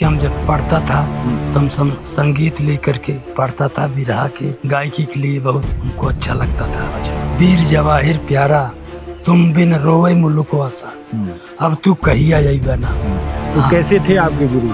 कि हम जब पढ़ता था तो हम संगीत लेकर के पढ़ता था, बिरहा के गायकी के लिए बहुत हमको अच्छा लगता था। वीर जवाहिर प्यारा तुम बिन रोवे मुल्क आसा, अब तू कहिया जाइबा ना। तो कैसे थे आपके गुरु?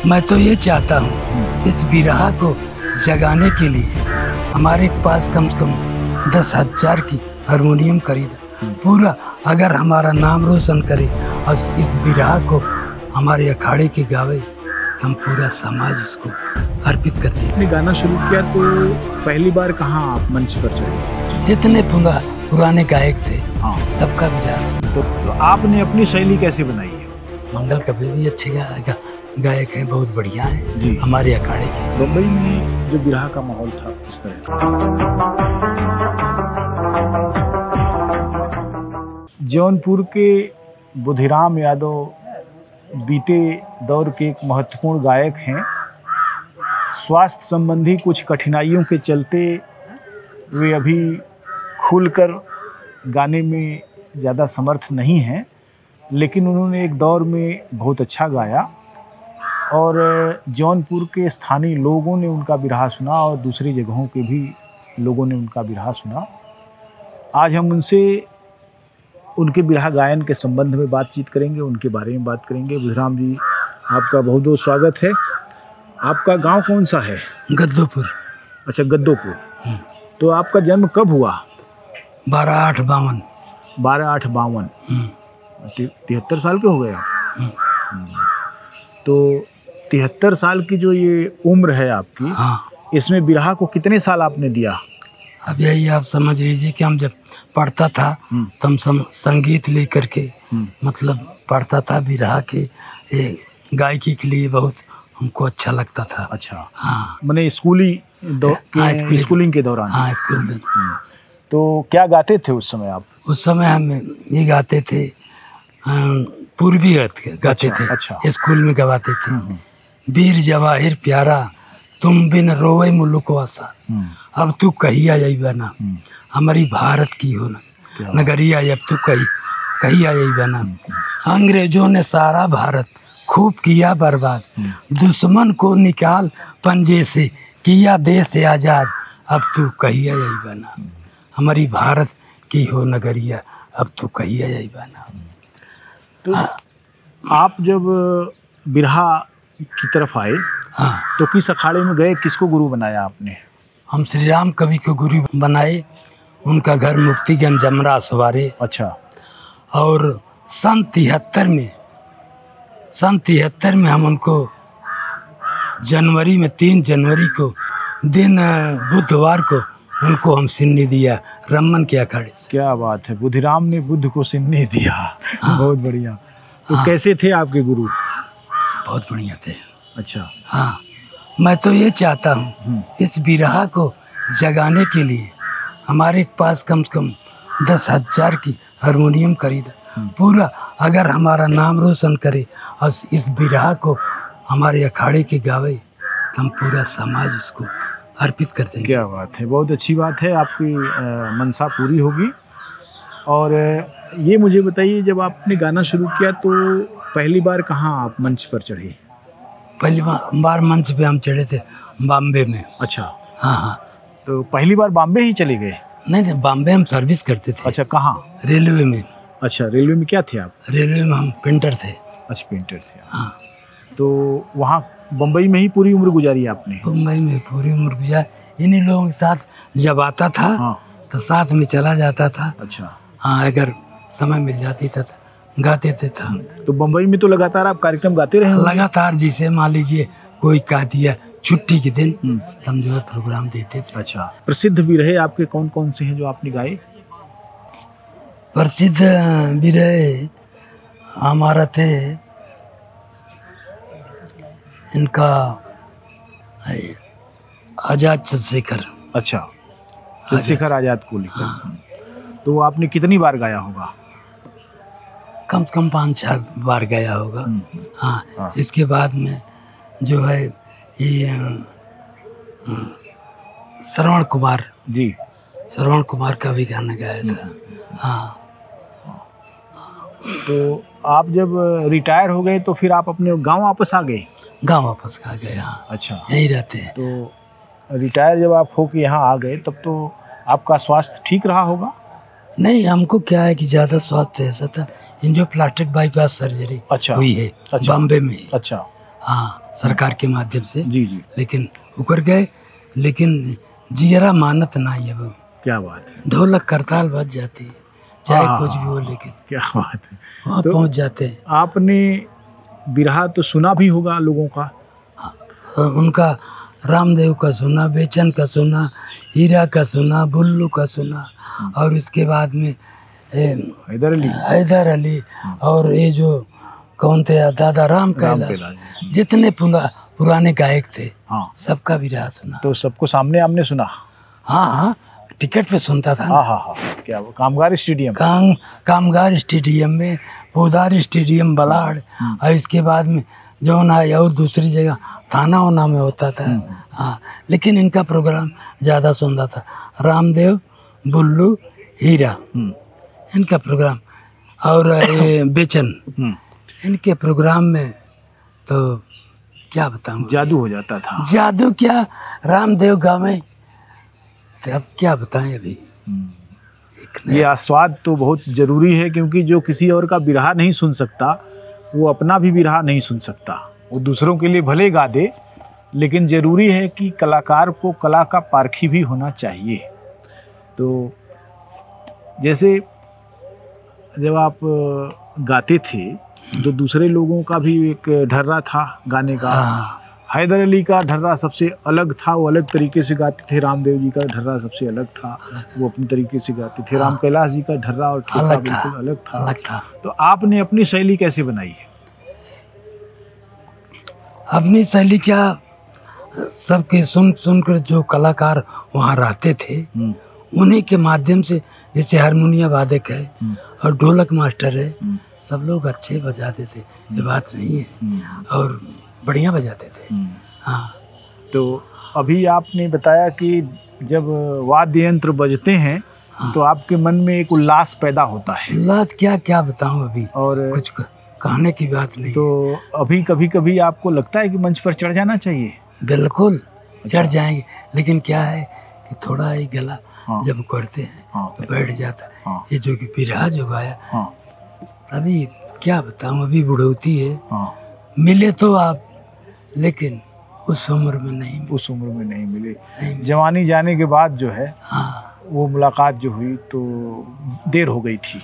मैं तो ये चाहता हूँ इस बिरहा को जगाने के लिए हमारे पास कम से कम 10,000 की हारमोनियम खरीद पूरा, अगर हमारा नाम रोशन करे और इस बिरहा को हमारे अखाड़े के गावे तो हम पूरा समाज इसको अर्पित कर दें। आपने गाना शुरू किया तो पहली बार कहाँ आप मंच पर चढ़े? जितने पुराने गायक थे सबका बिरहा सुना। तो आपने अपनी शैली कैसे बनाई है? मंगल कवि भी अच्छे गायक हैं, बहुत बढ़िया हैं जी हमारे अखाड़े के। बम्बई में जो बिरहा का माहौल था इस तरह, जौनपुर के बुधिराम यादव बीते दौर के एक महत्वपूर्ण गायक हैं। स्वास्थ्य संबंधी कुछ कठिनाइयों के चलते वे अभी खुलकर गाने में ज़्यादा समर्थ नहीं हैं, लेकिन उन्होंने एक दौर में बहुत अच्छा गाया और जौनपुर के स्थानीय लोगों ने उनका बिरहा सुना और दूसरी जगहों के भी लोगों ने उनका बिरहा सुना। आज हम उनसे उनके बिरहा गायन के संबंध में बातचीत करेंगे, उनके बारे में बात करेंगे। बुधिराम जी, आपका बहुत बहुत स्वागत है। आपका गांव कौन सा है? गद्दोपुर। अच्छा, गद्दोपुर। तो आपका जन्म कब हुआ? 12/8/52। 12/8/52। 73 साल के हो गए आप? तो 73 साल की जो ये उम्र है आपकी, इसमें बिरहा को कितने साल आपने दिया? अब यही आप समझ लीजिए कि हम जब पढ़ता था तो हम संगीत लेकर के मतलब पढ़ता था, बिरहा के गायकी के लिए बहुत हमको अच्छा लगता था। अच्छा, हाँ, मैंने स्कूलिंग के दौरान? हाँ, स्कूल। तो क्या गाते थे उस समय आप? उस समय हम ये गाते थे, पूर्वी गाते थे। अच्छा। स्कूल में गवाते थे। वीर जवाहिर प्यारा तुम बिन रोवे मुल्क आसा, अब तू कहिया जाइबा ना। हमारी भारत की हो नगरिया, अब तू कहिया जाइबा ना। अंग्रेजों ने सारा भारत खूब किया बर्बाद, दुश्मन को निकाल पंजे से किया देश आजाद, अब तू कहिया जाइबा ना। हमारी भारत की हो नगरिया, अब तू कहिया जाइबा ना। तो आप जब बिरहा की तरफ आए, तो किस अखाड़े में गए? किसको गुरु बनाया आपने? हम श्री राम कवि को गुरु बनाए। उनका घर मुक्तिगंज जमरा सवारे। अच्छा। और सन 73 में हम उनको जनवरी में 3 जनवरी को दिन बुधवार को उनको हम सिन्नी दिया रमन के अखाड़े से। क्या बात है, बुधिराम ने बुद्ध को सिन्नी दिया। बहुत बढ़िया। तो कैसे थे आपके गुरु? बहुत बढ़िया थे। अच्छा। हाँ, मैं तो ये चाहता हूँ इस बिरहा को जगाने के लिए हमारे पास कम से कम 10,000 की हारमोनियम खरीद पूरा, अगर हमारा नाम रोशन करे और इस बिरहा को हमारे अखाड़े के गावे तो हम पूरा समाज इसको अर्पित कर देंगे। क्या बात है, बहुत अच्छी बात है। आपकी मनसा पूरी होगी। और ये मुझे बताइए, जब आपने गाना शुरू किया तो पहली बार कहाँ आप मंच पर चढ़े? पहली बार मंच पे हम चढ़े थे बॉम्बे में। अच्छा। हाँ। तो पहली बार बॉम्बे ही चले गए? नहीं, बॉम्बे हम सर्विस करते थे। अच्छा, कहाँ? रेलवे में। अच्छा, रेलवे में क्या थे आप? रेलवे में हम पेंटर थे। अच्छा, पेंटर थे। हाँ। तो वहाँ बम्बई में ही पूरी उम्र गुजारी आपने? बम्बई में पूरी उम्र गुजारी। इन्हीं लोगों के साथ जब आता था तो साथ में चला जाता था। अच्छा। हाँ, अगर समय मिल जाती था गाते थे। तो बम्बई में तो लगातार आप कार्यक्रम गाते रहे? लगातार, जिसे मान लीजिए कोई कह दिया छुट्टी के दिन हम जो है प्रोग्राम देते थे। अच्छा। प्रसिद्ध बिरहे आपके कौन कौन से हैं जो आपने गाए? प्रसिद्ध बिरहे हमारा थे इनका आजाद चंद्रशेखर। अच्छा, चंद्रशेखर आजाद को लेकर। तो आपने कितनी बार गाया होगा? कम से कम 5-6 बार गाया होगा। हाँ। इसके बाद में जो है ये श्रवण कुमार जी, श्रवण कुमार का भी गाना गाया था। हाँ। तो आप जब रिटायर हो गए तो फिर आप अपने गांव वापस आ गए? गाँव वापस आ गए। हाँ, अच्छा, यहीं रहते हैं। तो रिटायर जब आप हो के यहाँ आ गए तब तो आपका स्वास्थ्य ठीक रहा होगा? नहीं, हमको क्या है कि ज़्यादा स्वास्थ्य ऐसा था, एंजियोप्लास्टिक बाईपास सर्जरी अच्छा, हुई है अच्छा, बॉम्बे में। अच्छा, हाँ, सरकार के माध्यम से। जी जी, लेकिन उकर गए, लेकिन जियरा मानत ना है वो। क्या बात है, ढोलक करताल बज जाती है, चाहे हाँ, कुछ भी हो, लेकिन क्या बात है। वहाँ तो पहुँच जाते हैं। आपने बिरहा तो सुना भी होगा लोगों का? उनका रामदेव का सुना, बेचन का सुना, हीरा का सुना, बुल्लू का सुना, और उसके बाद में हैदर अली और ये जो कौन थे, दादा राम कैलाश, जितने पुराने गायक थे, हाँ, सबका भी रहा सुना। तो सबको सामने आमने सुना? हाँ हाँ, टिकट पे सुनता था। हाँ हाँ हाँ, क्या कामगार स्टेडियम? कामगार स्टेडियम में, पोदार स्टेडियम बलाड़, और इसके बाद में जो ना और दूसरी जगह थाना वाना में होता था। हाँ, लेकिन इनका प्रोग्राम ज़्यादा सुनता था, रामदेव, बुल्लू, हीरा, इनका प्रोग्राम, और ये बेचन, इनके प्रोग्राम में तो क्या बताऊँ, जादू हो जाता था। जादू क्या, रामदेव गावे तो अब क्या बताएं अभी। ये आस्वाद तो बहुत जरूरी है, क्योंकि जो किसी और का बिरहा नहीं सुन सकता वो अपना भी बिरहा नहीं सुन सकता। वो दूसरों के लिए भले गा दे, लेकिन ज़रूरी है कि कलाकार को कला का पारखी भी होना चाहिए। तो जैसे जब आप गाते थे तो दूसरे लोगों का भी एक ढर्रा था गाने का। हैदर अली का ढर्रा सबसे अलग था, वो अलग तरीके से गाते थे। रामदेव जी का ढर्रा सबसे अलग था, वो अपने तरीके से गाते थे। राम कैलाश जी का ढर्रा और ठेका बिल्कुल अलग था। तो आपने अपनी शैली कैसे बनाई है? अपनी शैली क्या, सबके सुन कर जो कलाकार वहाँ रहते थे उन्हीं के माध्यम से, जैसे हारमोनियम वादक है और ढोलक मास्टर है, सब लोग अच्छे बजाते थे, ये बात नहीं है, और बढ़िया बजाते थे। हाँ, तो अभी आपने बताया कि जब वाद्य यंत्र बजते हैं तो आपके मन में एक उल्लास पैदा होता है। उल्लास क्या क्या बताऊँ अभी, और कुछ कहने की बात नहीं। तो अभी कभी कभी आपको लगता है कि मंच पर चढ़ जाना चाहिए? बिल्कुल चढ़ जाएंगे, लेकिन क्या है कि थोड़ा ही गला जब करते हैं तो बैठ जाता है। ये जो कि बिरहा जो गाया, अभी क्या बताऊँ, अभी बुढ़ौती है, मिले तो आप, लेकिन उस उम्र में नहीं मिले। उस उम्र में नहीं मिले। जवानी जाने के बाद जो है, वो मुलाकात जो हुई तो देर हो गई थी।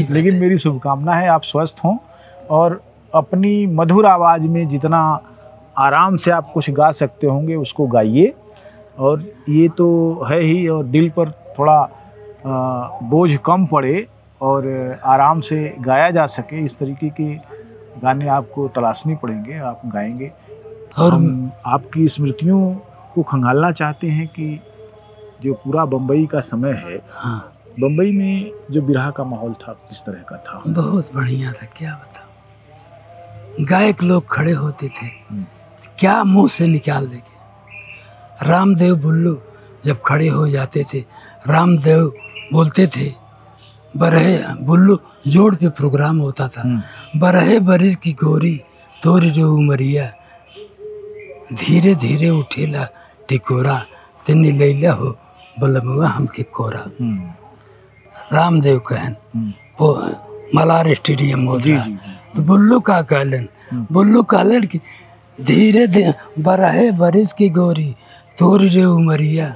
लेकिन मेरी शुभकामना है आप स्वस्थ हों, और अपनी मधुर आवाज़ में जितना आराम से आप कुछ गा सकते होंगे उसको गाइए। और ये तो है ही, और दिल पर थोड़ा बोझ कम पड़े और आराम से गाया जा सके, इस तरीके के गाने आपको तलाशने पड़ेंगे, आप गाएंगे। और हम आपकी स्मृतियों को खंगालना चाहते हैं कि जो पूरा बम्बई का समय है, बम्बई में जो बिरहा का माहौल था किस तरह का था? बहुत बढ़िया था, क्या बताऊं। गायक लोग खड़े होते थे, क्या मुंह से निकाल देंगे। रामदेव बुल्लू जब खड़े हो जाते थे, रामदेव बोलते थे, बरहे बुल्लू जोड़ पे प्रोग्राम होता था, बरहे बरिस की गोरी तोरी रे उमरिया, धीरे धीरे उठेला टिकोरा, तिन्नी लैला हो बलमुआ हमके कोरा। रामदेव कहन वो मलार स्टेडियम हो रहा, तो बुल्लू का कहलन, बुल्लू कहलन कि धीरे धीरे बरहे बरिस की गोरी तोरी रे उमरिया,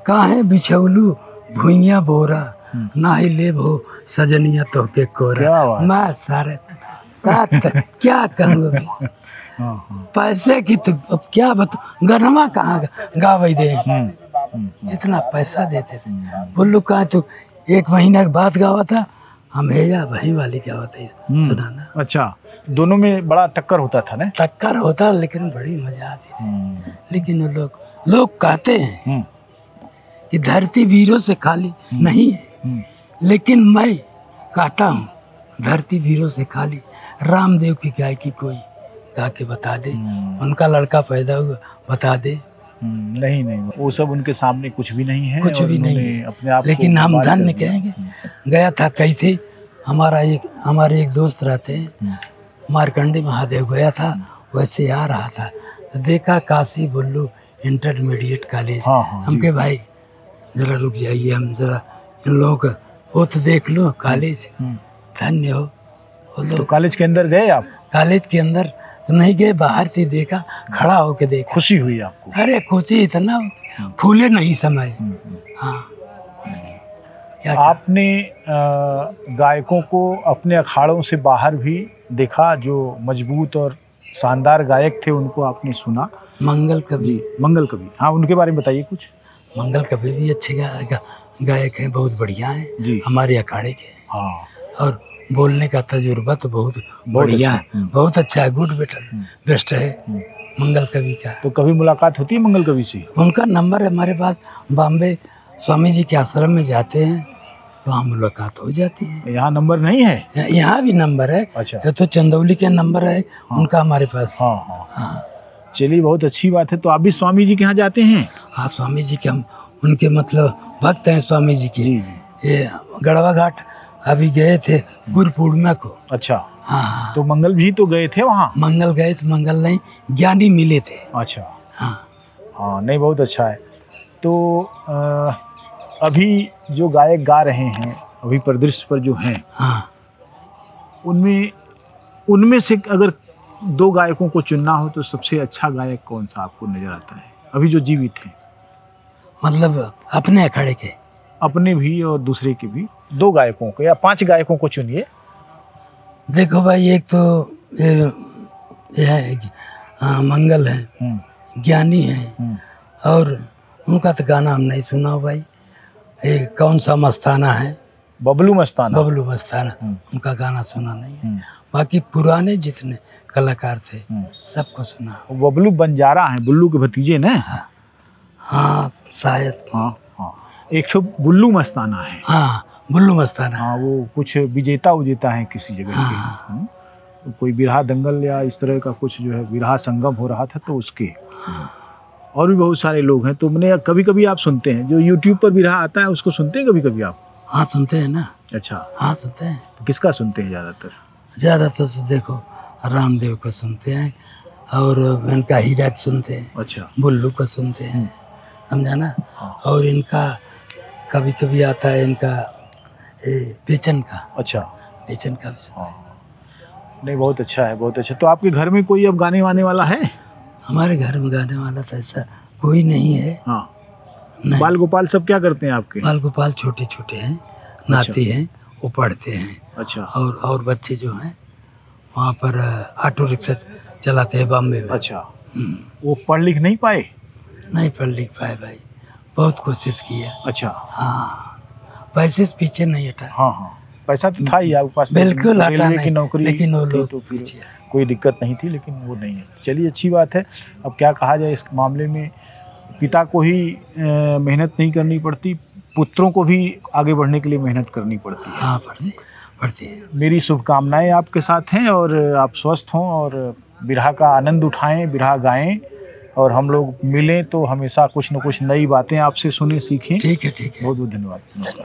काहे बिछौलू भुइया बोरा, ना ही ले भो सजनिया तो के कोरा। मैं सारे क्या करूँ अभी, पैसे की तो अब क्या बताऊं, गनमा कहाँ गावे दे, इतना पैसा देते थे। बुल्लू कहा तो एक महीना के बाद गावा था, हम भेजा वही वाली गावा था सुनाना। अच्छा, दोनों में बड़ा टक्कर होता था ना? टक्कर होता, लेकिन बड़ी मजा आती थी। लेकिन लोग कहते हैं कि धरती वीरों से खाली नहीं है, लेकिन मैं कहता हूँ धरती वीरों से खाली। रामदेव की गायकी कोई गा के बता दे, उनका लड़का पैदा हुआ बता दे। नहीं नहीं, वो सब उनके सामने कुछ भी नहीं है, कुछ भी नहीं है। अपने आप लेकिन हम धन्य कहेंगे, गया था कहीं थे हमारे एक दोस्त रहते हैं, मारकंडी महादेव गया था, वैसे आ रहा था तो देखा काशी बुल्लू इंटरमीडिएट कॉलेज। हाँ, हाँ, हम के भाई जरा रुक जाइए, हम जरा इन लोगों का वो तो देख लो कॉलेज, धन्य हो वो तो लोग। कॉलेज के अंदर गए आप? कॉलेज के अंदर तो नहीं गए, बाहर से देखा, खड़ा होके देखा। खुशी हुई आपको? अरे खुशी इतना फूले नहीं समय। हाँ क्या आपने गायकों को अपने अखाड़ों से बाहर भी देखा, जो मजबूत और शानदार गायक थे उनको आपने सुना? मंगल कवि, मंगल कवि, हाँ, उनके बारे में बताइए कुछ। मंगल कवि भी अच्छे गायक हैं, बहुत बढ़िया हैं जी, हमारे अखाड़े के। हाँ, और बोलने का तजुर्बा तो बहुत बढ़िया है, बहुत अच्छा है, गुड बेस्ट है मंगल कवि का। तो कभी मुलाकात होती है मंगल कवि से? उनका नंबर है हमारे पास, बॉम्बे स्वामी जी के आश्रम में जाते हैं तो वहाँ मुलाकात हो जाती है। यहाँ नंबर नहीं है? यहाँ भी नंबर है। अच्छा, ये तो चंदौली के नंबर है। हाँ, उनका हमारे पास। हाँ, हाँ, हाँ। चलिए, बहुत अच्छी बात है। तो आप भी स्वामी जी के यहाँ जाते हैं? हाँ, स्वामी जी के हम उनके मतलब भक्त हैं स्वामी जी के। जी, ये गढ़वा घाट अभी गए थे गुरु पूर्णिमा को। अच्छा, हाँ, तो मंगल भी तो गए थे वहाँ? मंगल गए थे, मंगल नहीं, ज्ञानी मिले थे। अच्छा, हाँ हाँ, नहीं, बहुत अच्छा है। तो अभी जो गायक गा रहे हैं, अभी परिदृश्य पर जो हैं, हाँ, उनमें से अगर दो गायकों को चुनना हो तो सबसे अच्छा गायक कौन सा आपको नजर आता है अभी जो जीवित हैं? मतलब अपने अखाड़े के? अपने भी और दूसरे के भी, दो गायकों को या 5 गायकों को चुनिए। देखो भाई, एक तो ये है मंगल है, ज्ञानी है, और उनका तो गाना हम नहीं सुना हो भाई। ये कौन सा मस्ताना है, बबलू मस्ताना। बबलू मस्ताना, उनका गाना सुना नहीं है। बाकी पुराने जितने कलाकार थे सबको सुना। बबलू बंजारा है, बुल्लू के भतीजे ना? हाँ शायद। हाँ, हाँ, एक तो बुल्लू मस्ताना है। हाँ, बुल्लू मस्ताना। हाँ, वो कुछ विजेता है किसी जगह के। कोई बिरहा दंगल या इस तरह का कुछ जो है बिरहा संगम हो रहा था तो उसके। और भी बहुत सारे लोग हैं। तो मैंने कभी कभी आप सुनते हैं जो यूट्यूब पर बिरहा आता है, उसको सुनते हैं कभी कभी आप? हाँ सुनते हैं ना। अच्छा, हाँ सुनते हैं। तो किसका सुनते हैं ज़्यादातर? ज़्यादातर तो देखो रामदेव को सुनते हैं, और इनका हीरा सुनते हैं। अच्छा, बुल्लू को सुनते हैं, समझा ना। और इनका कभी कभी आता है इनका बेचन का। अच्छा, बेचन का भी सुनते हैं। नहीं, बहुत अच्छा है, बहुत अच्छा। तो आपके घर में कोई अब गाने वाने वाला है? हमारे घर में गाने वाला तो ऐसा कोई नहीं है। हाँ, बाल गोपाल सब क्या करते हैं आपके? बाल गोपाल छोटे छोटे हैं, नाती हैं, वो पढ़ते हैं। अच्छा, और बच्चे जो हैं वहाँ पर ऑटो रिक्शा चलाते हैं बॉम्बे में। अच्छा, वो पढ़ लिख नहीं पाए? नहीं पढ़ लिख पाए भाई, बहुत कोशिश की है। अच्छा, हाँ, पैसे से पीछे नहीं हटा। हाँ, हाँ, पैसा तो था ही आपके पास, बिल्कुल हटा रेलवे नहीं, की नौकरी, लेकिन वो थी लोग तो फिर पीछे। कोई दिक्कत नहीं थी, लेकिन वो नहीं है। चलिए, अच्छी बात है। अब क्या कहा जाए इस मामले में, पिता को ही मेहनत नहीं करनी पड़ती, पुत्रों को भी आगे बढ़ने के लिए मेहनत करनी पड़ती है। हाँ, पड़ती है। मेरी शुभकामनाएं आपके साथ हैं, और आप स्वस्थ हों और बिरहा का आनंद उठाएं, बिरहा गाएं, और हम लोग मिलें तो हमेशा कुछ न कुछ नई बातें आपसे सुने सीखें। ठीक है, ठीक है। बहुत बहुत धन्यवाद।